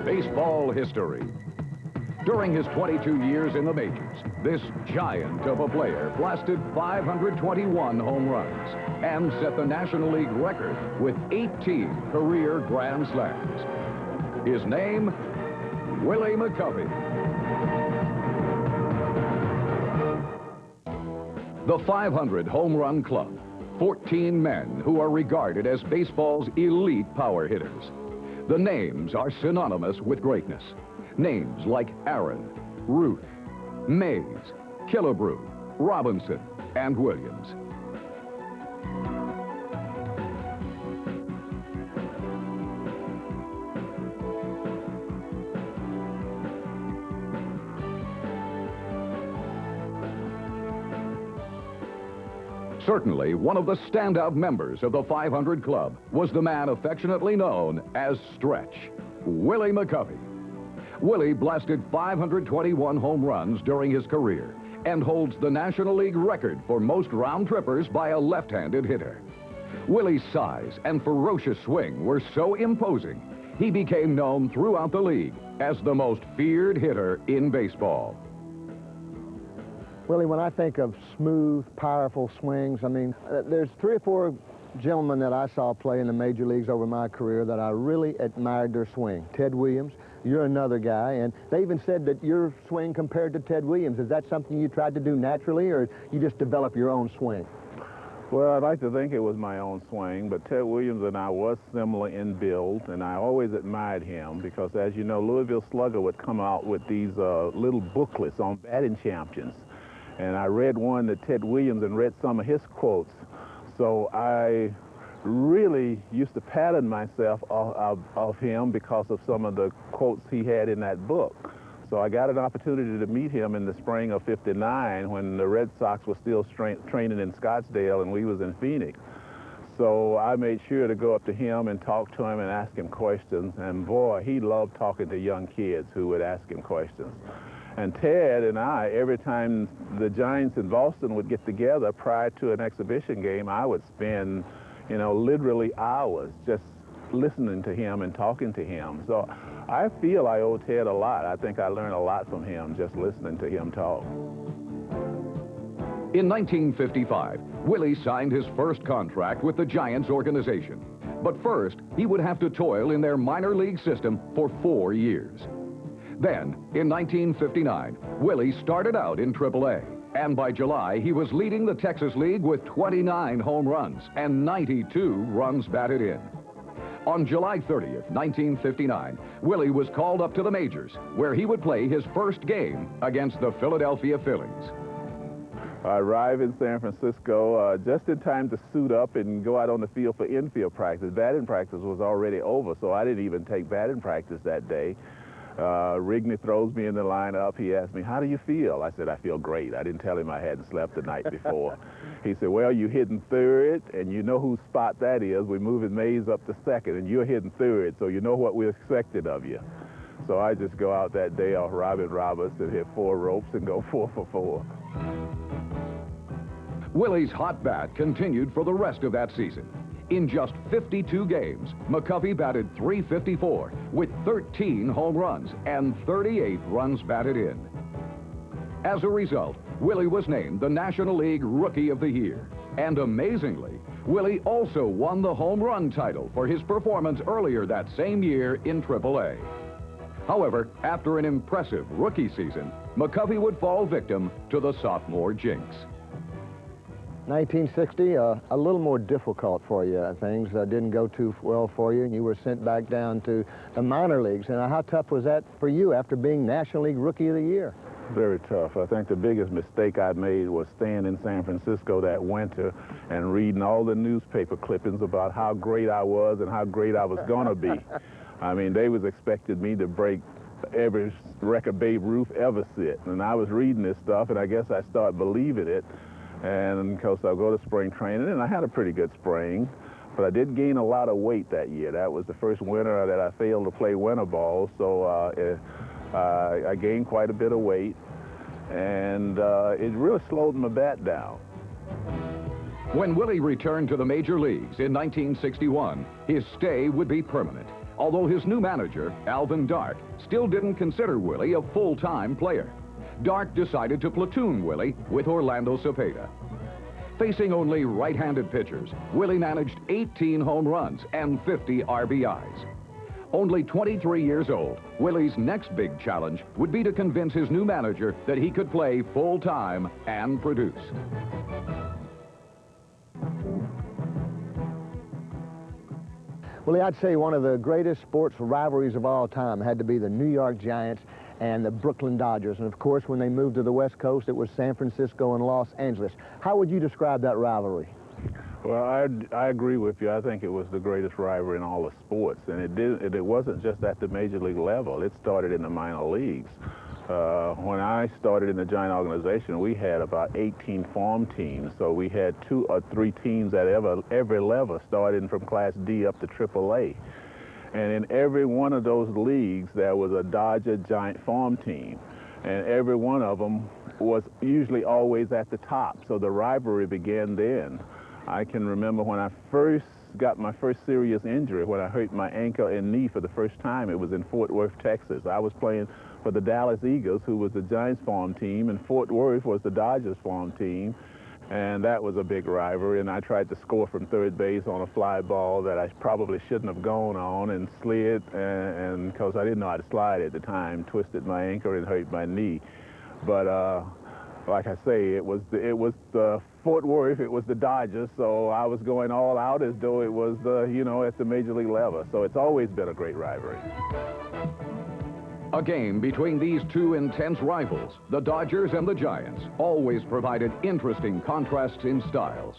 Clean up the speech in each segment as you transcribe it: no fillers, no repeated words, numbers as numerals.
baseball history. During his 22 years in the majors, this giant of a player blasted 521 home runs and set the National League record with 18 career grand slams. His name, Willie McCovey. The 500 Home Run Club, 14 men who are regarded as baseball's elite power hitters. The names are synonymous with greatness. Names like Aaron, Ruth, Mays, Killebrew, Robinson, and Williams. Certainly, one of the standout members of the 500 Club was the man affectionately known as Stretch, Willie McCovey. Willie blasted 521 home runs during his career and holds the National League record for most round trippers by a left-handed hitter. Willie's size and ferocious swing were so imposing, he became known throughout the league as the most feared hitter in baseball. Willie, when I think of smooth, powerful swings, I mean, there's 3 or 4 gentlemen that I saw play in the major leagues over my career that I really admired their swing. Ted Williams, you're another guy, and they even said that your swing compared to Ted Williams. Is that something you tried to do naturally, or you just develop your own swing? Well, I'd like to think it was my own swing, but Ted Williams and I was similar in build, and I always admired him because, as you know, Louisville Slugger would come out with these little booklets on batting champions. And I read one to Ted Williams and read some of his quotes. So I really used to pattern myself off him because of some of the quotes he had in that book. So I got an opportunity to meet him in the spring of '59 when the Red Sox were still training in Scottsdale and we was in Phoenix. So I made sure to go up to him and talk to him and ask him questions. And boy, he loved talking to young kids who would ask him questions. And Ted and I, every time the Giants in Boston would get together prior to an exhibition game, I would spend, you know, literally hours just listening to him and talking to him. So I feel I owe Ted a lot. I think I learned a lot from him just listening to him talk. In 1955, Willie signed his first contract with the Giants organization. But first, he would have to toil in their minor league system for 4 years. Then, in 1959, Willie started out in AAA, and by July, he was leading the Texas League with 29 home runs and 92 runs batted in. On July 30th, 1959, Willie was called up to the majors, where he would play his first game against the Philadelphia Phillies. I arrived in San Francisco just in time to suit up and go out on the field for infield practice. Batting practice was already over, so I didn't even take batting practice that day. Rigney throws me in the lineup. He asked me, "How do you feel?" I said, "I feel great." I didn't tell him I hadn't slept the night before. He said, "Well, you're hitting third, and you know whose spot that is. We're moving Mays up to second, and you're hitting third, so you know what we expected of you." So I just go out that day off Robin Roberts and hit 4 ropes and go 4 for 4. Willie's hot bat continued for the rest of that season. In just 52 games, McCovey batted .354 with 13 home runs and 38 runs batted in. As a result, Willie was named the National League Rookie of the Year. And amazingly, Willie also won the home run title for his performance earlier that same year in AAA. However, after an impressive rookie season, McCovey would fall victim to the sophomore jinx. 1960, a little more difficult for you. Things didn't go too well for you, and you were sent back down to the minor leagues. And how tough was that for you after being National League Rookie of the Year? Very tough. I think the biggest mistake I made was staying in San Francisco that winter and reading all the newspaper clippings about how great I was and how great I was going to be. I mean, they was expecting me to break every record Babe Ruth ever set. And I was reading this stuff, and I guess I started believing it. And of course, I'll go to spring training, and I had a pretty good spring, but I did gain a lot of weight that year. That was the first winter that I failed to play winter ball, so I gained quite a bit of weight, and it really slowed my bat down. When Willie returned to the major leagues in 1961, his stay would be permanent. although his new manager, Alvin Dark, still didn't consider Willie a full-time player. Dark decided to platoon Willie with Orlando Cepeda. Facing only right-handed pitchers, Willie managed 18 home runs and 50 RBIs. Only 23 years old, Willie's next big challenge would be to convince his new manager that he could play full-time and produce. Willie, I'd say one of the greatest sports rivalries of all time had to be the New York Giants and the Brooklyn Dodgers. And of course, when they moved to the West Coast, it was San Francisco and Los Angeles. How would you describe that rivalry? Well, I agree with you. I think it was the greatest rivalry in all of sports. And it wasn't just at the major league level. It started in the minor leagues. When I started in the Giant organization, we had about 18 farm teams. So we had 2 or 3 teams at every level, starting from Class D up to AAA. And in every one of those leagues, there was a Dodger Giant farm team. And every one of them was usually always at the top. So the rivalry began then. I can remember when I first got my first serious injury, when I hurt my ankle and knee for the first time. It was in Fort Worth, Texas. I was playing for the Dallas Eagles, who was the Giants farm team, and Fort Worth was the Dodgers farm team. And that was a big rivalry, and I tried to score from third base on a fly ball that I probably shouldn't have gone on, and slid, and because I didn't know how to slide at the time, twisted my ankle and hurt my knee. But like I say, it was the Fort Worth, it was the Dodgers, so I was going all out as though it was at the major league level. So it's always been a great rivalry. A game between these two intense rivals, the Dodgers and the Giants, always provided interesting contrasts in styles.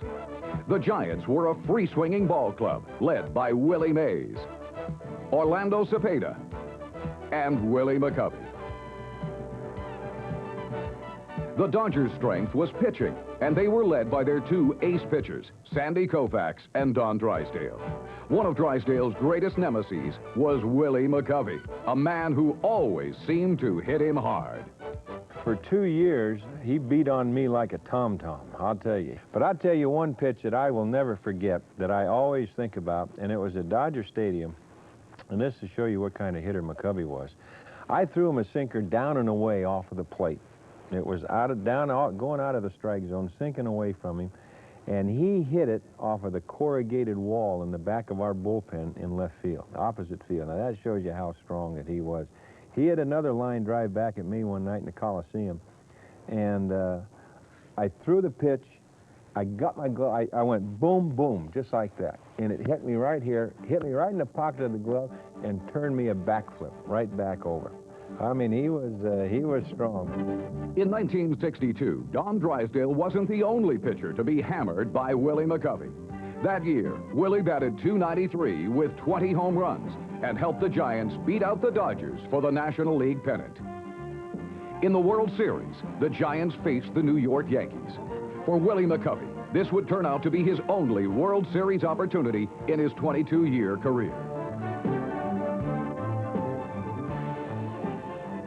The Giants were a free-swinging ball club led by Willie Mays, Orlando Cepeda, and Willie McCovey. The Dodgers' strength was pitching, and they were led by their 2 ace pitchers, Sandy Koufax and Don Drysdale. One of Drysdale's greatest nemeses was Willie McCovey, a man who always seemed to hit him hard. For 2 years, he beat on me like a tom-tom, I'll tell you. But I'll tell you one pitch that I will never forget, that I always think about, and it was at Dodger Stadium, and this to show you what kind of hitter McCovey was. I threw him a sinker down and away off of the plate. It was going out of the strike zone, sinking away from him, and he hit it off of the corrugated wall in the back of our bullpen in left field, opposite field. Now, that shows you how strong that he was. He hit another line drive back at me one night in the Coliseum, and I threw the pitch. I got my glove. I went boom, boom, just like that, and it hit me right here, hit me right in the pocket of the glove, and turned me a backflip right back over. I mean, he was strong. In 1962, Don Drysdale wasn't the only pitcher to be hammered by Willie McCovey. That year, Willie batted .293 with 20 home runs and helped the Giants beat out the Dodgers for the National League pennant. In the World Series, the Giants faced the New York Yankees. For Willie McCovey, this would turn out to be his only World Series opportunity in his 22-year career.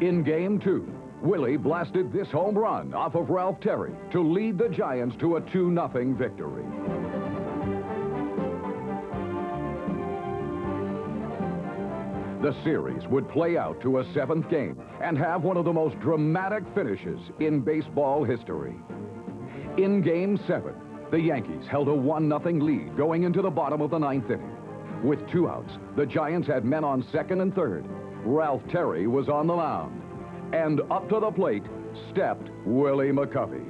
In Game 2, Willie blasted this home run off of Ralph Terry to lead the Giants to a 2-0 victory. The series would play out to a 7th game and have one of the most dramatic finishes in baseball history. In Game 7, the Yankees held a 1-0 lead going into the bottom of the 9th inning. With 2 outs, the Giants had men on 2nd and 3rd. Ralph Terry was on the mound, and up to the plate stepped Willie McCovey.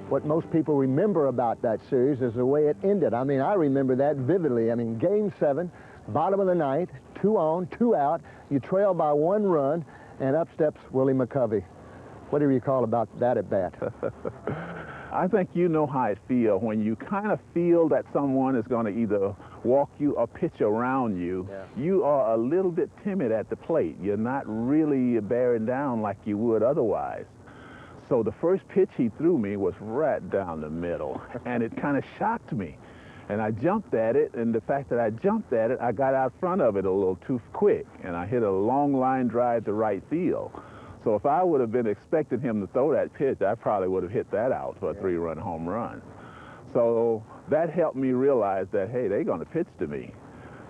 What most people remember about that series is the way it ended. I mean, I remember that vividly. I mean, Game 7, bottom of the 9th, 2 on, 2 out, you trail by 1 run, and up steps Willie McCovey. What do you recall about that at bat? I think you know how it feels when you kind of feel that someone is going to either walk you or pitch around you. Yeah. You are a little bit timid at the plate. You're not really bearing down like you would otherwise. So the first pitch he threw me was right down the middle, and it kind of shocked me. And I jumped at it, and the fact that I jumped at it, I got out front of it a little too quick, and I hit a long line drive to right field. So if I would have been expecting him to throw that pitch, I probably would have hit that out for a 3-run home run. So that helped me realize that, hey, they're going to pitch to me.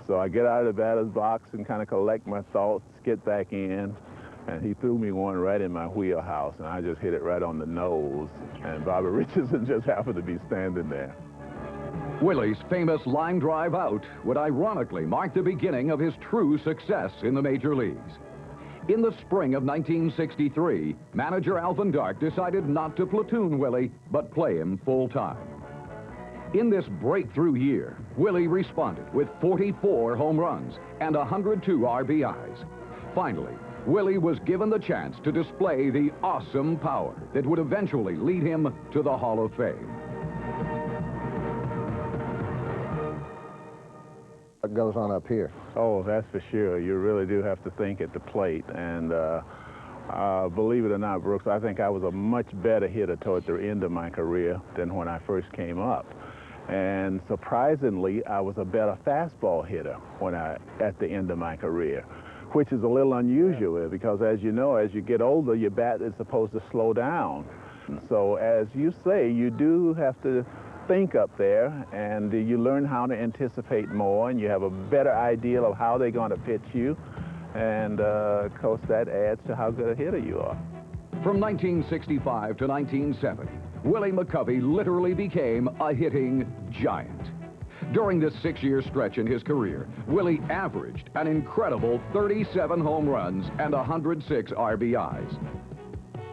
So I get out of the batter's box and kind of collect my thoughts, get back in, and he threw me one right in my wheelhouse, and I just hit it right on the nose. And Bobby Richardson just happened to be standing there. Willie's famous line drive out would ironically mark the beginning of his true success in the major leagues. In the spring of 1963, manager Alvin Dark decided not to platoon Willie, but play him full-time. In this breakthrough year, Willie responded with 44 home runs and 102 RBIs. Finally, Willie was given the chance to display the awesome power that would eventually lead him to the Hall of Fame. What goes on up here? Oh, that's for sure. You really do have to think at the plate. And believe it or not, Brooks, I think I was a much better hitter toward the end of my career than when I first came up. And surprisingly, I was a better fastball hitter at the end of my career, which is a little unusual because, as you know, as you get older, your bat is supposed to slow down. So as you say, you do have to think up there, and you learn how to anticipate more, and you have a better idea of how they're going to pitch you, and of course that adds to how good a hitter you are. From 1965 to 1970, Willie McCovey literally became a hitting giant. During this 6-year stretch in his career, Willie averaged an incredible 37 home runs and 106 RBIs.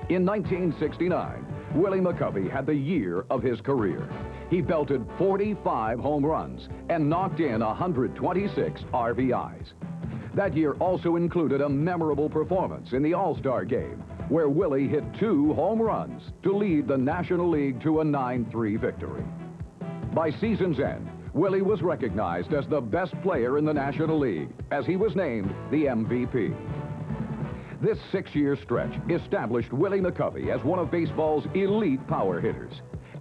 In 1969, Willie McCovey had the year of his career. He belted 45 home runs and knocked in 126 RBIs. That year also included a memorable performance in the All-Star game, where Willie hit 2 home runs to lead the National League to a 9-3 victory. By season's end, Willie was recognized as the best player in the National League, as he was named the MVP. This 6-year stretch established Willie McCovey as one of baseball's elite power hitters.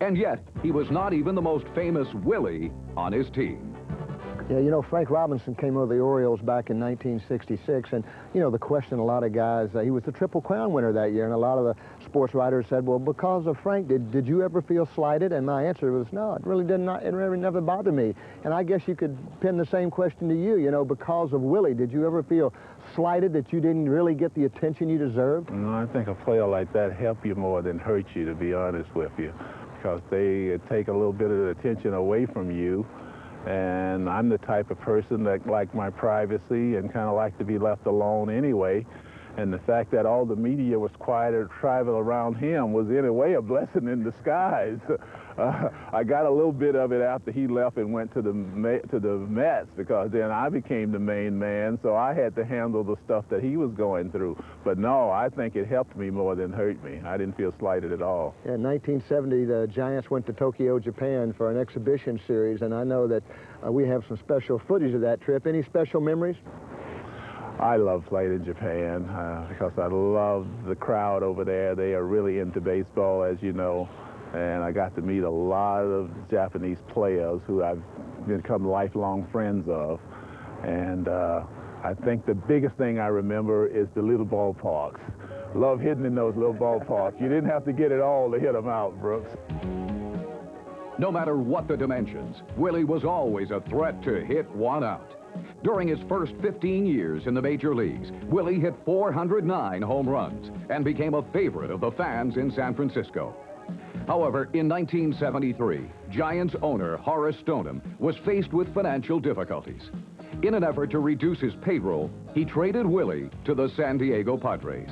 And yet, he was not even the most famous Willie on his team. Yeah, you know, Frank Robinson came over the Orioles back in 1966, and, you know, the question a lot of guys, he was the Triple Crown winner that year, and a lot of the sports writers said, well, because of Frank, did you ever feel slighted? And my answer was, no, it really did not, it really never bothered me. And I guess you could pin the same question to you, you know, because of Willie, did you ever feel slighted that you didn't really get the attention you deserved? No, I think a player like that helps you more than hurt you, to be honest with you, because they take a little bit of the attention away from you. And I'm the type of person that like my privacy and kind of like to be left alone anyway. And the fact that all the media was quiet to travel around him was in a way a blessing in disguise. I got a little bit of it after he left and went to the Mets, because then I became the main man, so I had to handle the stuff that he was going through. But no, I think it helped me more than hurt me. I didn't feel slighted at all. Yeah, in 1970, the Giants went to Tokyo, Japan for an exhibition series, and I know that we have some special footage of that trip. Any special memories? I love playing in Japan because I love the crowd over there. They are really into baseball, as you know. And I got to meet a lot of Japanese players who I've become lifelong friends of. And I think the biggest thing I remember is the little ballparks. Love hitting in those little ballparks. You didn't have to get it all to hit them out, Brooks. No matter what the dimensions, Willie was always a threat to hit one out. During his first 15 years in the major leagues, Willie hit 409 home runs and became a favorite of the fans in San Francisco. However, in 1973, Giants owner Horace Stoneham was faced with financial difficulties. In an effort to reduce his payroll, he traded Willie to the San Diego Padres.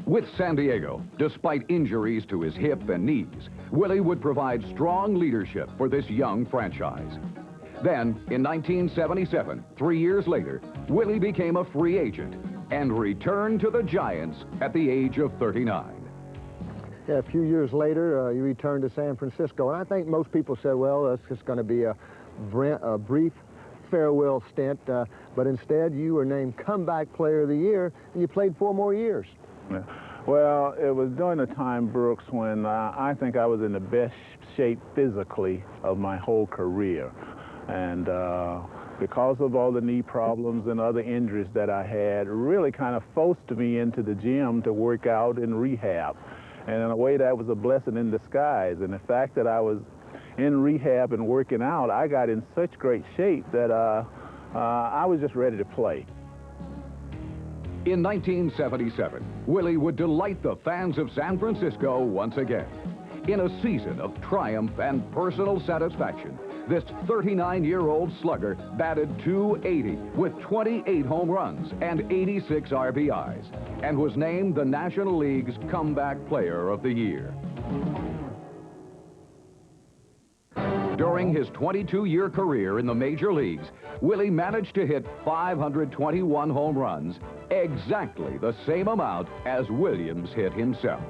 With San Diego, despite injuries to his hip and knees, Willie would provide strong leadership for this young franchise. Then, in 1977, 3 years later, Willie became a free agent and returned to the Giants at the age of 39. Yeah, a few years later, you returned to San Francisco, and I think most people said, well, that's just going to be a brief farewell stint, but instead you were named Comeback Player of the Year, and you played 4 more years. Yeah. Well, it was during a time, Brooks, when I think I was in the best shape physically of my whole career. And because of all the knee problems and other injuries that I had, really kind of forced me into the gym to work out and rehab. And in a way, that was a blessing in disguise. And the fact that I was in rehab and working out, I got in such great shape that I was just ready to play. In 1977, Willie would delight the fans of San Francisco once again. In a season of triumph and personal satisfaction, this 39-year-old slugger batted .280 with 28 home runs and 86 RBIs, and was named the National League's Comeback Player of the Year. During his 22-year career in the major leagues, Willie managed to hit 521 home runs, exactly the same amount as Williams hit himself.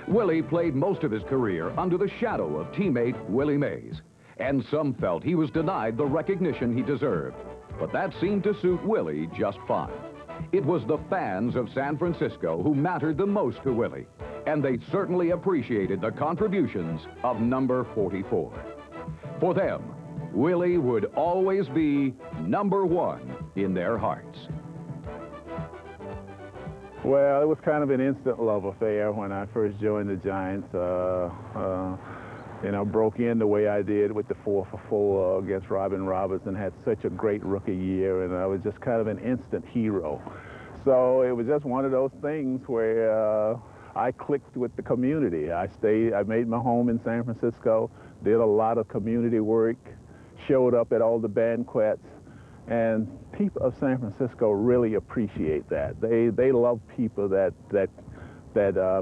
Willie played most of his career under the shadow of teammate Willie Mays, and some felt he was denied the recognition he deserved. But that seemed to suit Willie just fine. It was the fans of San Francisco who mattered the most to Willie, and they certainly appreciated the contributions of number 44. For them, Willie would always be number one in their hearts. Well, it was kind of an instant love affair when I first joined the Giants. You know, broke in the way I did with the 4-for-4 against Robin Robertson, had such a great rookie year, and I was just kind of an instant hero. So it was just one of those things where I clicked with the community. I made my home in San Francisco, did a lot of community work, showed up at all the banquets, and people of San Francisco really appreciate that. They love people that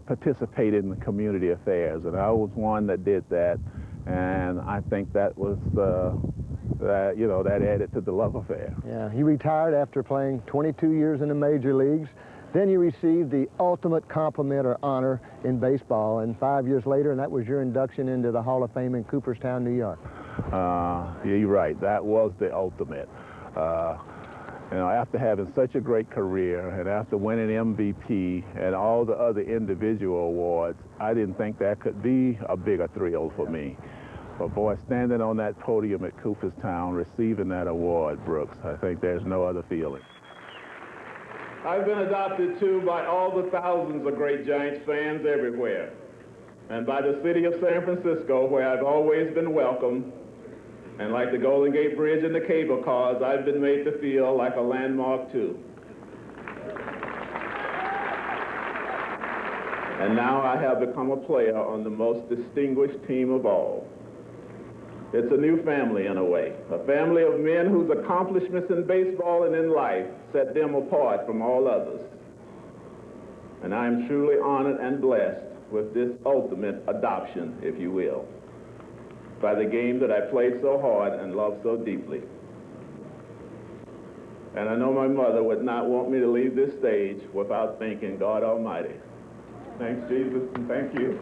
participated in the community affairs, and I was one that did that, and I think that was you know, that added to the love affair. Yeah, he retired after playing 22 years in the major leagues. Then you received the ultimate compliment or honor in baseball, and 5 years later, and that was your induction into the Hall of Fame in Cooperstown, New York. Yeah, you're right. That was the ultimate. You know, after having such a great career and after winning MVP and all the other individual awards, I didn't think that could be a bigger thrill for me. But boy, standing on that podium at Cooperstown, receiving that award, Brooks, I think there's no other feeling. I've been adopted, too, by all the thousands of great Giants fans everywhere, and by the city of San Francisco, where I've always been welcome. And like the Golden Gate Bridge and the cable cars, I've been made to feel like a landmark, too. And now I have become a player on the most distinguished team of all. It's a new family in a way, a family of men whose accomplishments in baseball and in life set them apart from all others. And I'm truly honored and blessed with this ultimate adoption, if you will, by the game that I played so hard and loved so deeply. And I know my mother would not want me to leave this stage without thanking God Almighty. Thanks, Jesus, and thank you.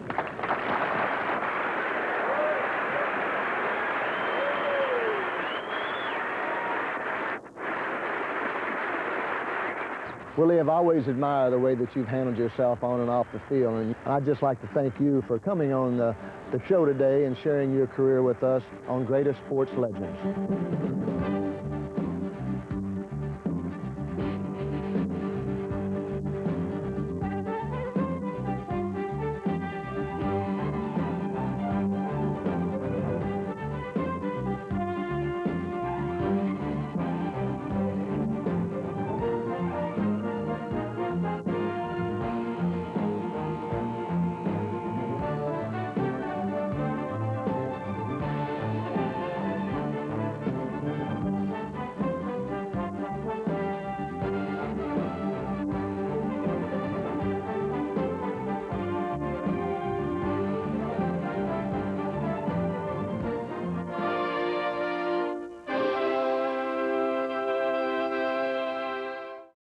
Willie, I've always admired the way that you've handled yourself on and off the field, and I'd just like to thank you for coming on the show today and sharing your career with us on Greatest Sports Legends.